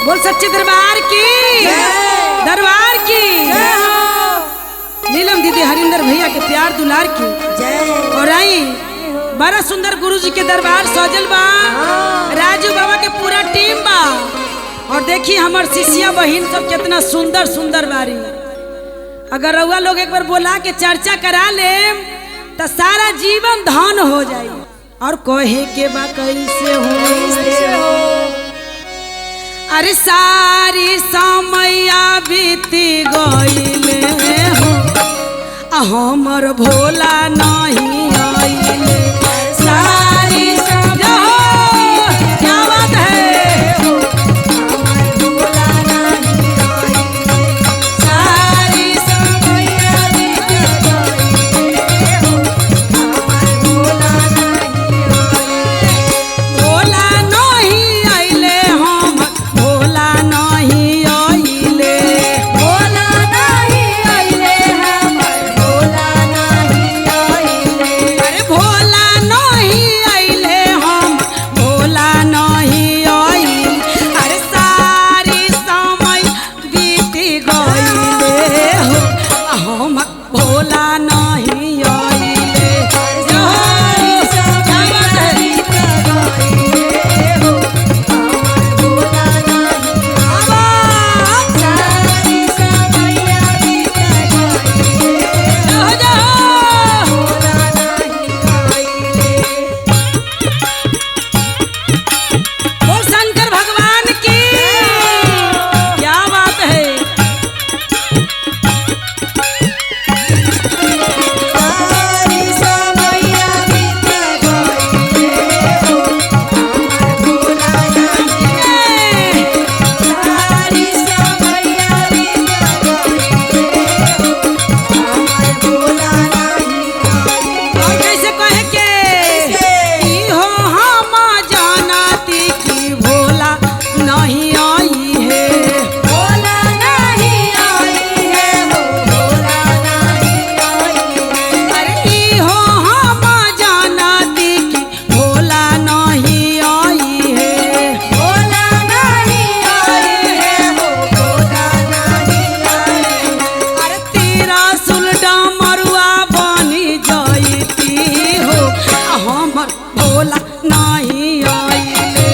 बोल सच्चे दरबार की दरबार की नीलम दीदी हरिंदर भैया के प्यार दुलार की और आई बड़ा सुंदर गुरुजी के दरबार सजल बा। राजू बाबा के पूरा टीम बा और देखी हमार शिष्या बहन सब कितना सुंदर सुंदर बारी। अगर रउआ लोग एक बार बोला के चर्चा करा ले तो सारा जीवन धन हो जाए। और कहे के बा कैसे हो अरे सारी समया बीती गईले हो हमर भोला नहीं आइले। सारी समया क्या बात है भोला नहीं आइले। सारी समया बीती गईले हो हमर भोला नहीं आइले। भोला नहीं आइले हम भोला नहीं आइले। भोला नहीं आइले हमर भोला नहीं आइले। अरे भोला नहीं आइले हम भोला नहीं आइले। अरे सारी समय बीती गईले हो हम भोला नहीं आइले। बोल शंकर भगवान की क्या बात है। और कैसे कहे के ई हो हम जानती कि भोला नहीं आई है। भोला नहीं आई है हो भोला नहीं आई है। अरे ई हो हम जानती कि भोला नहीं आई है। भोला नहीं आई है हो भोला नहीं आई है। अरे तेरा सुलडा मरुआ बनी जाती हो हमर भोला नहीं आइले।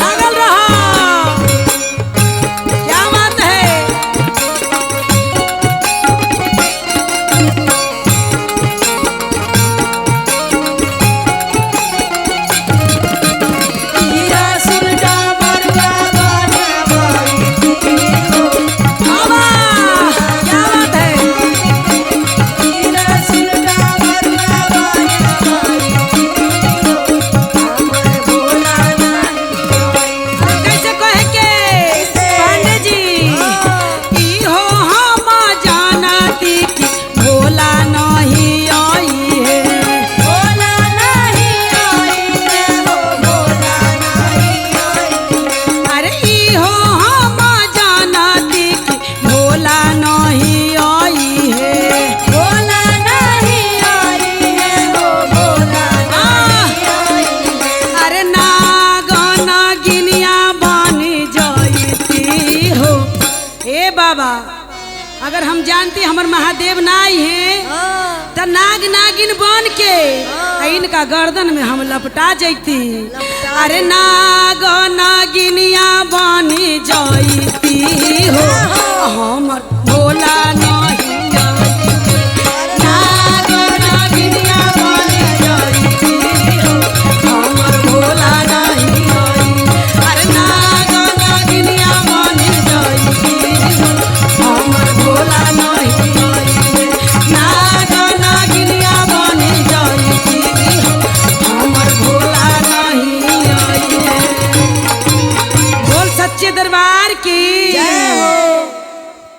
पागल रहा क्या बात है। बाबा क्या बात है। कैसे कहे के पांडे जी ई हो हम जानती कि भोला नहीं आई है। भोला नहीं आई है हो भोला नहीं आई है। अरे ई हो हम जानती कि भोला नहीं आई है। भोला नहीं आई है हो भोला नहीं आई है। अरे नागना गिनिया बनी जाती हो। ए बाबा अगर हम जानती हमर महादेव नाई है तो नाग नागिन बन के इनका गर्दन में हम लपटा जैती। अरे नाग नागिनिया बनी जाती हो हमर भोला नहीं